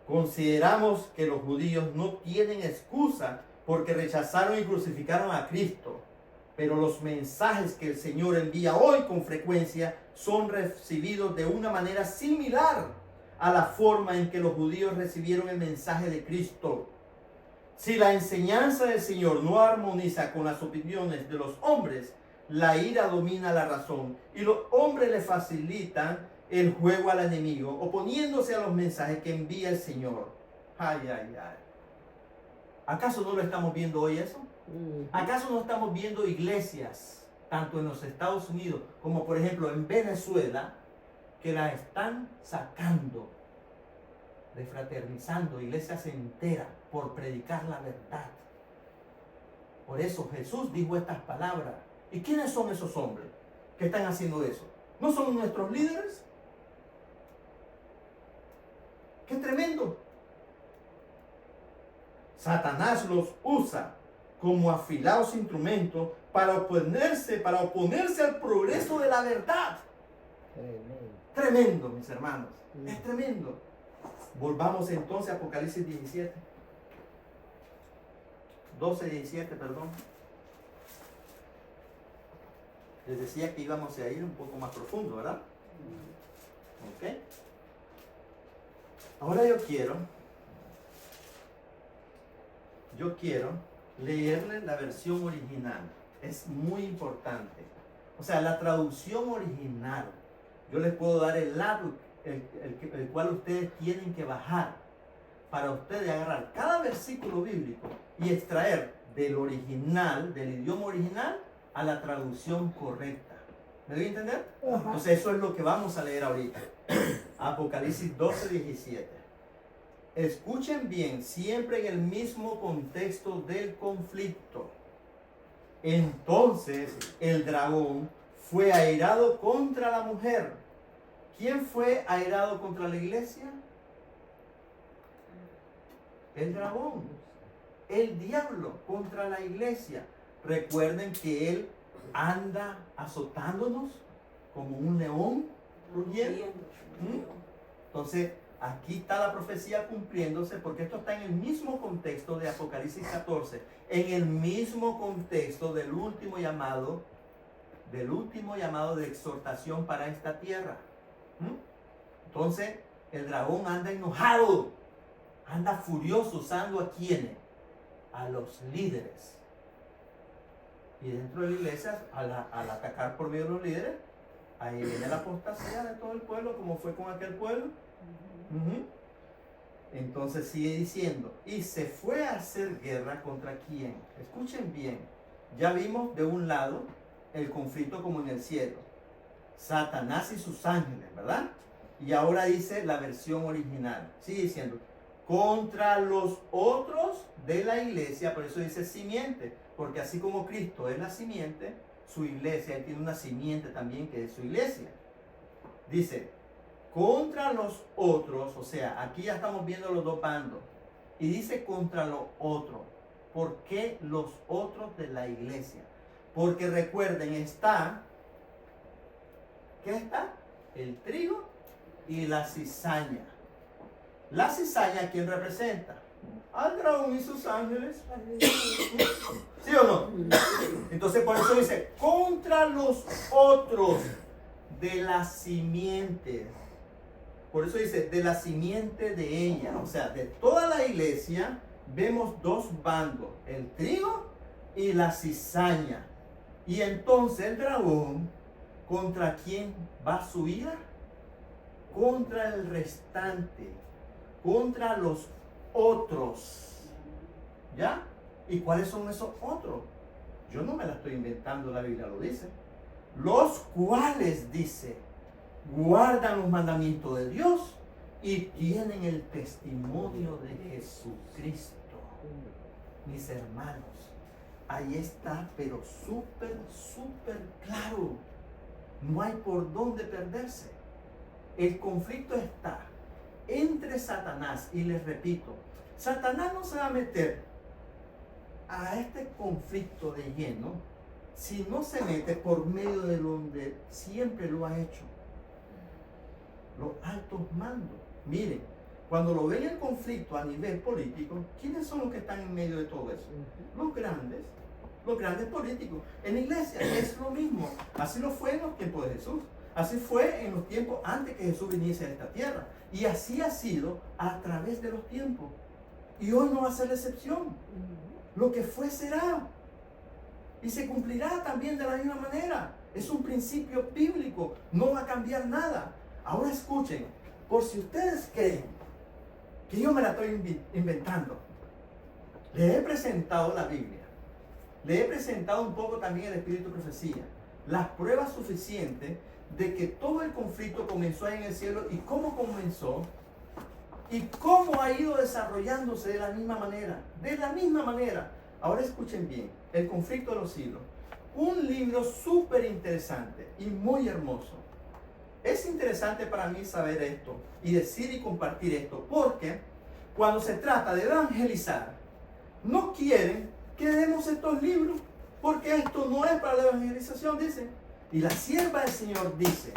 Consideramos que los judíos no tienen excusa porque rechazaron y crucificaron a Cristo. Pero los mensajes que el Señor envía hoy con frecuencia son recibidos de una manera similar a la forma en que los judíos recibieron el mensaje de Cristo. Si la enseñanza del Señor no armoniza con las opiniones de los hombres, la ira domina la razón y los hombres le facilitan el juego al enemigo, oponiéndose a los mensajes que envía el Señor. Ay, ay, ay. ¿Acaso no lo estamos viendo hoy eso? ¿Acaso no estamos viendo iglesias, tanto en los Estados Unidos como por ejemplo en Venezuela, que la están sacando, desfraternizando iglesias enteras por predicar la verdad? Por eso Jesús dijo estas palabras. ¿Y quiénes son esos hombres que están haciendo eso? ¿No son nuestros líderes? ¡Qué tremendo! Satanás los usa como afilados instrumentos para oponerse al progreso de la verdad. Tremendo, mis hermanos. Es tremendo. Volvamos entonces a Apocalipsis 17. 17, perdón. Les decía que íbamos a ir un poco más profundo, ¿verdad? Ok. Ahora yo quiero leerles la versión original. Es muy importante. O sea, la traducción original. Yo les puedo dar el lado, el cual ustedes tienen que bajar para ustedes agarrar cada versículo bíblico y extraer del original, del idioma original, a la traducción correcta. ¿Me doy a entender? Entonces eso es lo que vamos a leer ahorita. Apocalipsis 17. Escuchen bien, siempre en el mismo contexto del conflicto. Entonces el dragón fue airado contra la mujer. ¿Quién fue airado contra la iglesia? El dragón, el diablo contra la iglesia. Recuerden que él anda azotándonos como un león rugiendo. Entonces, aquí está la profecía cumpliéndose, porque esto está en el mismo contexto de Apocalipsis 14, en el mismo contexto del último llamado de exhortación para esta tierra. Entonces, el dragón anda enojado, anda furioso, usando ¿a quiénes? A los líderes. Y dentro de la iglesia, al atacar por medio de los líderes, ahí viene la apostasía de todo el pueblo, como fue con aquel pueblo. Entonces sigue diciendo, y se fue a hacer guerra contra quién. Escuchen bien, ya vimos de un lado el conflicto como en el cielo, Satanás y sus ángeles, ¿verdad? Y ahora dice la versión original. Sigue diciendo, contra los otros de la iglesia, por eso dice simiente, porque así como Cristo es la simiente, su iglesia, él tiene una simiente también que es su iglesia. Dice, contra los otros, o sea, aquí ya estamos viendo los dos bandos. Y dice contra los otros. ¿Por qué los otros de la iglesia? Porque recuerden, está, ¿qué está? El trigo y la cizaña. La cizaña, ¿quién representa? Al dragón y sus ángeles. ¿Sí o no? Entonces por eso dice, contra los otros de la simiente. Por eso dice, de la simiente de ella. O sea, de toda la iglesia vemos dos bandos, el trigo y la cizaña. Y entonces el dragón, ¿contra quién va su ira? Contra el restante, contra los otros. ¿Ya? ¿Y cuáles son esos otros? Yo no me la estoy inventando, la Biblia lo dice. Los cuales, dice, guardan los mandamientos de Dios y tienen el testimonio de Jesucristo. Mis hermanos, ahí está, pero súper claro. No hay por dónde perderse. El conflicto está entre Satanás, y les repito, Satanás no se va a meter a este conflicto de lleno si no se mete por medio de donde siempre lo ha hecho, los altos mandos. Miren, cuando lo ven el conflicto a nivel político, ¿quiénes son los que están en medio de todo eso? Los grandes políticos. En la iglesia es lo mismo. Así lo fue en los tiempos de Jesús. Así fue en los tiempos antes que Jesús viniese a esta tierra. Y así ha sido a través de los tiempos. Y hoy no va a ser la excepción. Lo que fue será. Y se cumplirá también de la misma manera. Es un principio bíblico. No va a cambiar nada. Ahora escuchen. Por si ustedes creen que yo me la estoy inventando, les he presentado la Biblia. Les he presentado un poco también el Espíritu de Profecía. Las pruebas suficientes de que todo el conflicto comenzó ahí en el cielo y cómo comenzó y cómo ha ido desarrollándose de la misma manera. De la misma manera. Ahora escuchen bien, el conflicto de los siglos. Un libro súper interesante y muy hermoso. Es interesante para mí saber esto y decir y compartir esto, porque cuando se trata de evangelizar, no quieren que demos estos libros, porque esto no es para la evangelización, dicen. Y la sierva del Señor dice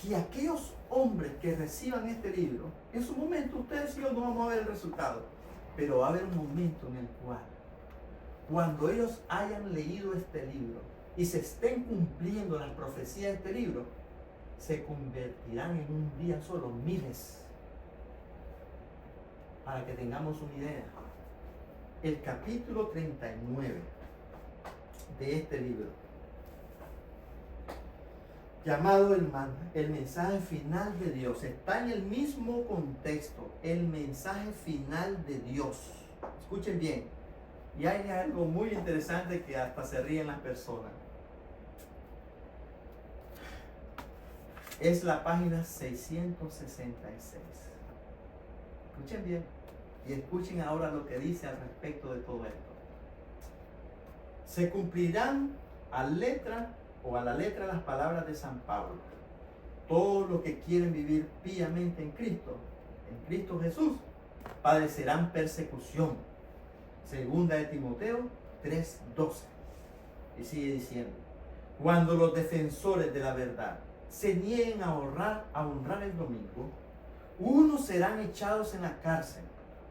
que aquellos hombres que reciban este libro, en su momento ustedes y yo no vamos a ver el resultado, pero va a haber un momento en el cual, cuando ellos hayan leído este libro y se estén cumpliendo las profecías de este libro, se convertirán en un día solo miles. Para que tengamos una idea, el capítulo 39 de este libro, llamado el mensaje final de Dios, está en el mismo contexto, el mensaje final de Dios. Escuchen bien, y hay algo muy interesante que hasta se ríen las personas. Es la página 666. Escuchen bien y escuchen ahora lo que dice al respecto de todo esto. Se cumplirán a la letra las palabras de San Pablo. Todos los que quieren vivir piamente en Cristo Jesús, padecerán persecución. Segunda de Timoteo 3:12. Y sigue diciendo, cuando los defensores de la verdad se nieguen a honrar el domingo, unos serán echados en la cárcel,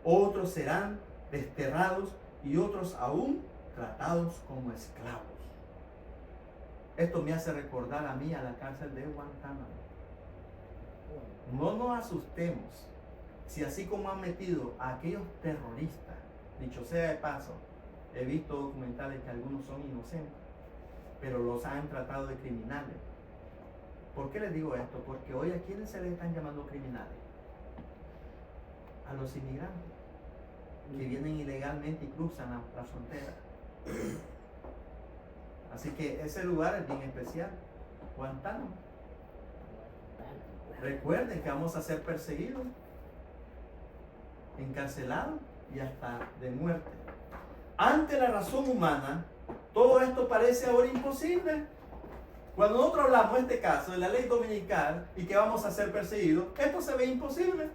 otros serán desterrados y otros aún tratados como esclavos. Esto me hace recordar a mí a la cárcel de Guantánamo. No nos asustemos si así como han metido a aquellos terroristas, dicho sea de paso, he visto documentales que algunos son inocentes, pero los han tratado de criminales. ¿Por qué les digo esto? Porque hoy a quiénes se les están llamando criminales. A los inmigrantes que vienen ilegalmente y cruzan la frontera. Así que ese lugar es bien especial. Guantánamo. Recuerden que vamos a ser perseguidos, encarcelados y hasta de muerte. Ante la razón humana, todo esto parece ahora imposible. Cuando nosotros hablamos de este caso de la ley dominical y que vamos a ser perseguidos, esto se ve imposible.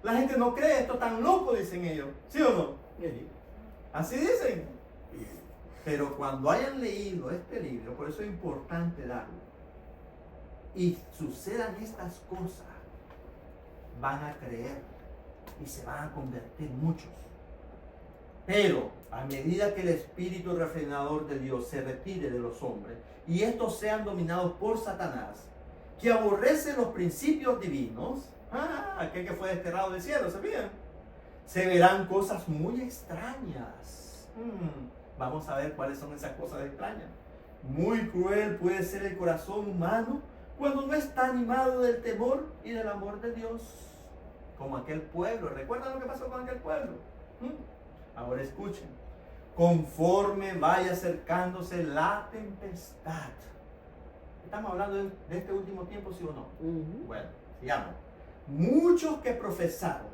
La gente no cree, esto tan loco, dicen ellos. ¿Sí o no? Así dicen. Pero cuando hayan leído este libro, por eso es importante darlo, y sucedan estas cosas, van a creer y se van a convertir muchos. Pero a medida que el espíritu refrenador de Dios se retire de los hombres y estos sean dominados por Satanás, que aborrece los principios divinos, aquel que fue desterrado del cielo, ¿sabían? Se verán cosas muy extrañas. Vamos a ver cuáles son esas cosas extrañas. Muy cruel puede ser el corazón humano cuando no está animado del temor y del amor de Dios, como aquel pueblo. ¿Recuerdan lo que pasó con aquel pueblo? Ahora escuchen. Conforme vaya acercándose la tempestad. ¿Estamos hablando de este último tiempo, sí o no? Bueno, sigamos. Muchos que profesaron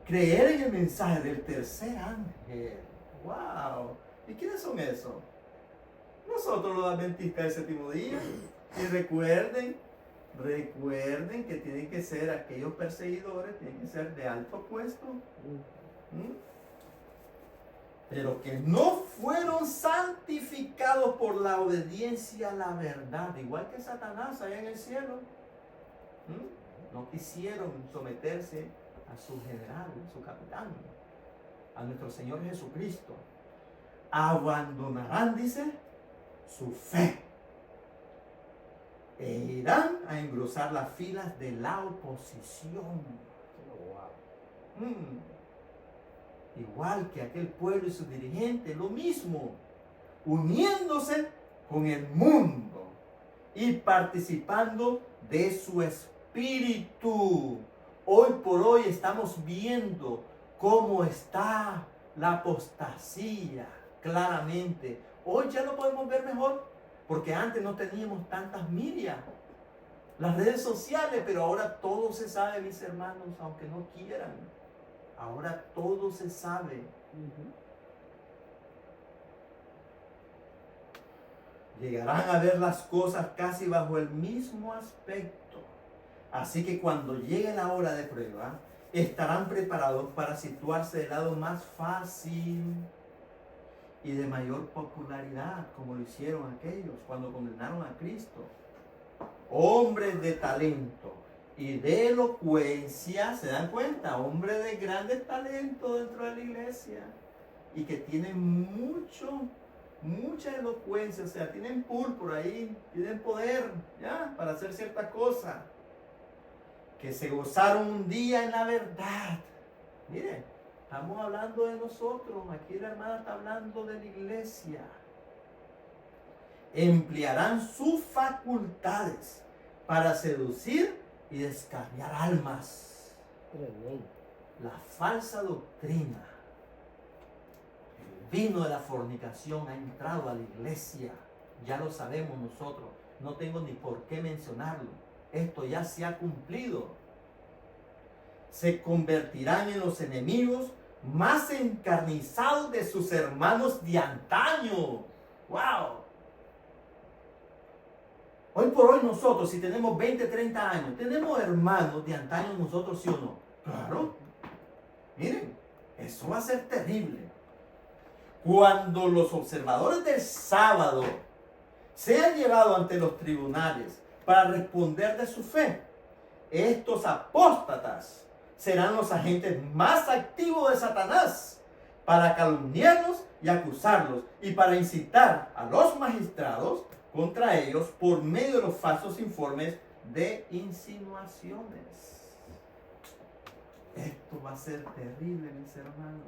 creer en el mensaje del tercer ángel. ¡Wow! ¿Y quiénes son esos? Nosotros los adventistas del séptimo día. Y recuerden que tienen que ser aquellos perseguidores, tienen que ser de alto puesto. Pero que no fueron santificados por la obediencia a la verdad, igual que Satanás allá en el cielo. No quisieron someterse a su general, a su capitán, a nuestro Señor Jesucristo. Abandonarán, dice, su fe e irán a engrosar las filas de la oposición. Igual que aquel pueblo y sus dirigentes, lo mismo, uniéndose con el mundo y participando de su espíritu. Hoy por hoy estamos viendo cómo está la apostasía claramente. Hoy ya lo podemos ver mejor, porque antes no teníamos tantas medias, las redes sociales, pero ahora todo se sabe, mis hermanos, aunque no quieran. Ahora todo se sabe. Llegarán a ver las cosas casi bajo el mismo aspecto. Así que cuando llegue la hora de prueba, estarán preparados para situarse del lado más fácil y de mayor popularidad, como lo hicieron aquellos cuando condenaron a Cristo. Hombres de talento y de elocuencia, ¿se dan cuenta? Hombres de grandes talentos dentro de la iglesia y que tienen mucha elocuencia, o sea, tienen púrpura ahí, tienen poder, ¿ya? Para hacer ciertas cosas, que se gozaron un día en la verdad. Mire, estamos hablando de nosotros, aquí la hermana está hablando de la iglesia. Emplearán sus facultades para seducir y descarriar almas. La falsa doctrina, el vino de la fornicación ha entrado a la iglesia. Ya lo sabemos nosotros, no tengo ni por qué mencionarlo. Esto ya se ha cumplido. Se convertirán en los enemigos más encarnizados de sus hermanos de antaño. ¡Wow! Hoy por hoy nosotros, si tenemos 20, 30 años, tenemos hermanos de antaño nosotros, ¿sí o no? Claro. Miren, eso va a ser terrible. Cuando los observadores del sábado sean llevados ante los tribunales para responder de su fe, estos apóstatas serán los agentes más activos de Satanás para calumniarlos y acusarlos y para incitar a los magistrados contra ellos por medio de los falsos informes de insinuaciones. Esto va a ser terrible, mis hermanos.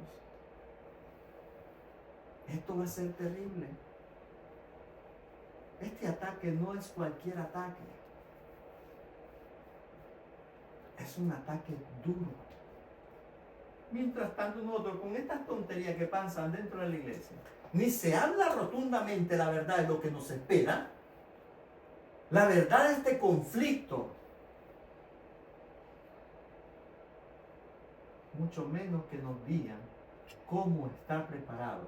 Esto va a ser terrible. Este ataque no es cualquier ataque. Es un ataque duro. Mientras tanto nosotros con estas tonterías que pasan dentro de la iglesia, ni se habla rotundamente la verdad de lo que nos espera, la verdad de este conflicto mucho menos que nos digan cómo estar preparados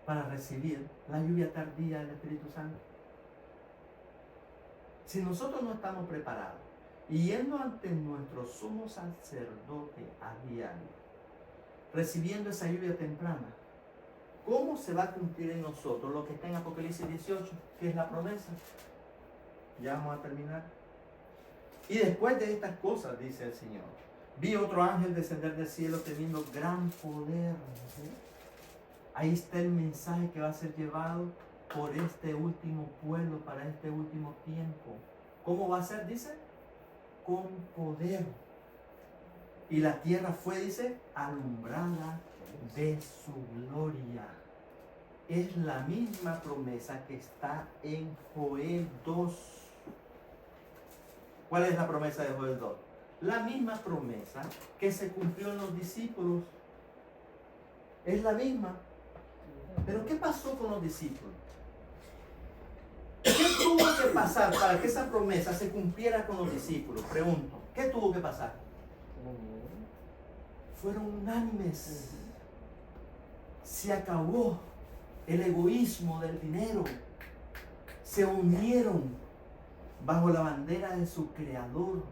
para recibir la lluvia tardía del Espíritu Santo. Si nosotros no estamos preparados, y yendo ante nuestro sumo sacerdote a diario, recibiendo esa lluvia temprana, ¿cómo se va a cumplir en nosotros lo que está en Apocalipsis 18, que es la promesa? Ya vamos a terminar. Y después de estas cosas, dice el Señor, vi otro ángel descender del cielo teniendo gran poder. Ahí está el mensaje que va a ser llevado por este último pueblo, para este último tiempo. ¿Cómo va a ser? Dice, con poder. Y la tierra fue, dice, alumbrada de su gloria. Es la misma promesa que está en Joel 2. ¿Cuál es la promesa de Joel 2? La misma promesa que se cumplió en los discípulos. Es la misma. Pero ¿qué pasó con los discípulos? ¿Qué tuvo que pasar para que esa promesa se cumpliera con los discípulos? Pregunto, ¿qué tuvo que pasar? Fueron unánimes. Se acabó el egoísmo del dinero. Se unieron bajo la bandera de su Creador,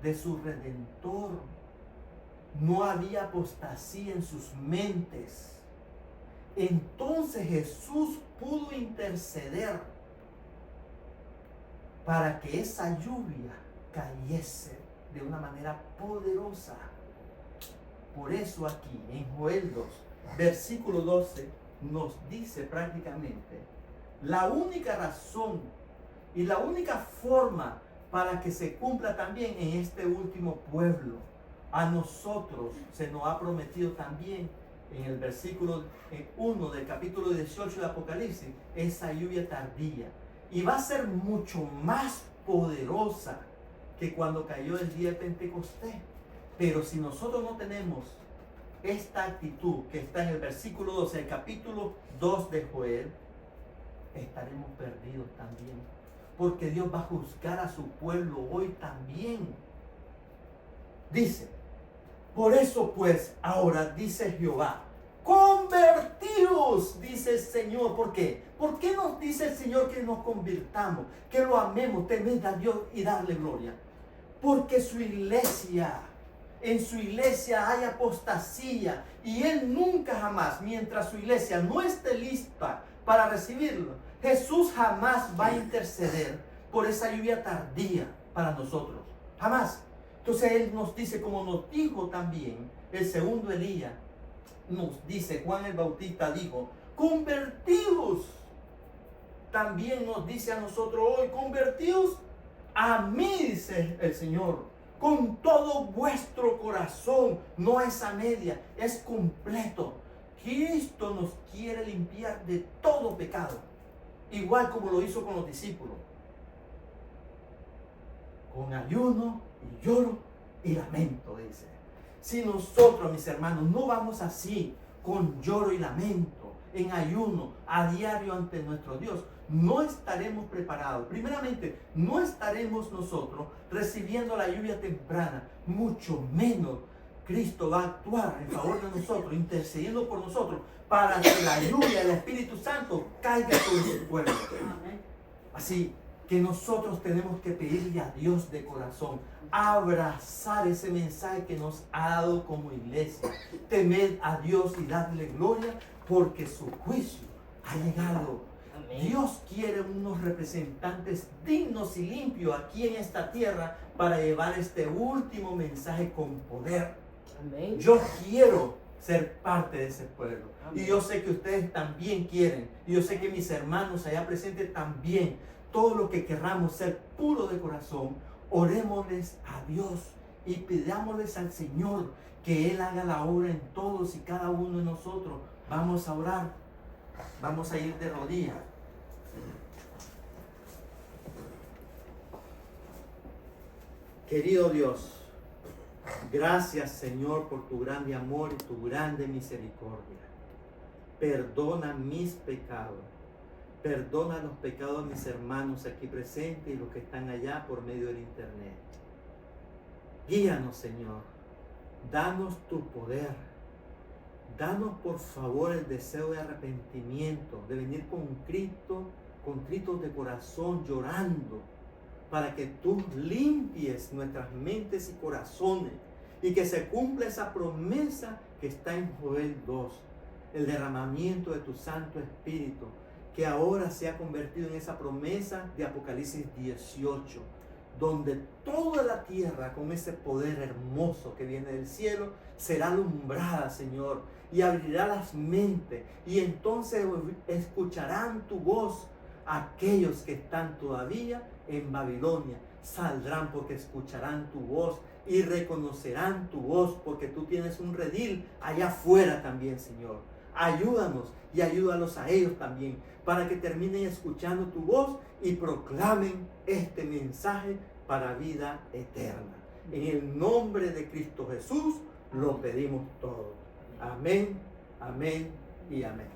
de su Redentor. No había apostasía en sus mentes. Entonces Jesús pudo interceder para que esa lluvia cayese de una manera poderosa. Por eso aquí en Joel 2, versículo 12, nos dice prácticamente la única razón y la única forma para que se cumpla también en este último pueblo. A nosotros se nos ha prometido también en el versículo 1 del capítulo 18 de Apocalipsis, esa lluvia tardía. Y va a ser mucho más poderosa que cuando cayó el día de Pentecostés. Pero si nosotros no tenemos esta actitud que está en el versículo 12, el capítulo 2 de Joel, estaremos perdidos también. Porque Dios va a juzgar a su pueblo hoy también. Dice, por eso pues ahora dice Jehová, convertidos, dice el Señor. ¿Por qué? ¿Por qué nos dice el Señor que nos convirtamos, que lo amemos, temed a Dios y darle gloria? Porque su iglesia, en su iglesia hay apostasía, y Él nunca jamás, mientras su iglesia no esté lista para recibirlo, Jesús jamás va a interceder por esa lluvia tardía para nosotros. Jamás. Entonces Él nos dice, como nos dijo también el segundo Elías, nos dice, Juan el Bautista dijo, convertidos. También nos dice a nosotros hoy, convertidos a mí, dice el Señor, con todo vuestro corazón. No es a media, es completo. Cristo nos quiere limpiar de todo pecado, igual como lo hizo con los discípulos, con ayuno y lloro y lamento, dice. Si nosotros, mis hermanos, no vamos así, con lloro y lamento, en ayuno, a diario ante nuestro Dios, no estaremos preparados. Primeramente, no estaremos nosotros recibiendo la lluvia temprana, mucho menos Cristo va a actuar en favor de nosotros, intercediendo por nosotros, para que la lluvia del Espíritu Santo caiga sobre su pueblo. Así que nosotros tenemos que pedirle a Dios de corazón, abrazar ese mensaje que nos ha dado como iglesia. Temed a Dios y darle gloria, porque su juicio ha llegado. Amén. Dios quiere unos representantes dignos y limpios aquí en esta tierra para llevar este último mensaje con poder. Amén. Yo quiero ser parte de ese pueblo. Amén. Y yo sé que ustedes también quieren. Y yo sé que mis hermanos allá presentes también. Todo lo que querramos ser puro de corazón, orémosles a Dios y pidámosles al Señor que Él haga la obra en todos y cada uno de nosotros. Vamos a orar. Vamos a ir de rodillas. Querido Dios, gracias, Señor, por tu grande amor y tu grande misericordia. Perdona mis pecados. Perdona los pecados de mis hermanos aquí presentes y los que están allá por medio del internet. Guíanos, Señor. Danos tu poder. Danos por favor el deseo de arrepentimiento, de venir con Cristo, contritos de corazón, llorando, para que tú limpies nuestras mentes y corazones y que se cumpla esa promesa que está en Joel 2, el derramamiento de tu Santo Espíritu, que ahora se ha convertido en esa promesa de Apocalipsis 18, donde toda la tierra con ese poder hermoso que viene del cielo será alumbrada, Señor, y abrirá las mentes, y entonces escucharán tu voz. Aquellos que están todavía en Babilonia saldrán porque escucharán tu voz y reconocerán tu voz, porque tú tienes un redil allá afuera también, Señor. Ayúdanos y ayúdalos a ellos también, para que terminen escuchando tu voz y proclamen este mensaje para vida eterna. En el nombre de Cristo Jesús lo pedimos todo. Amén, amén y amén.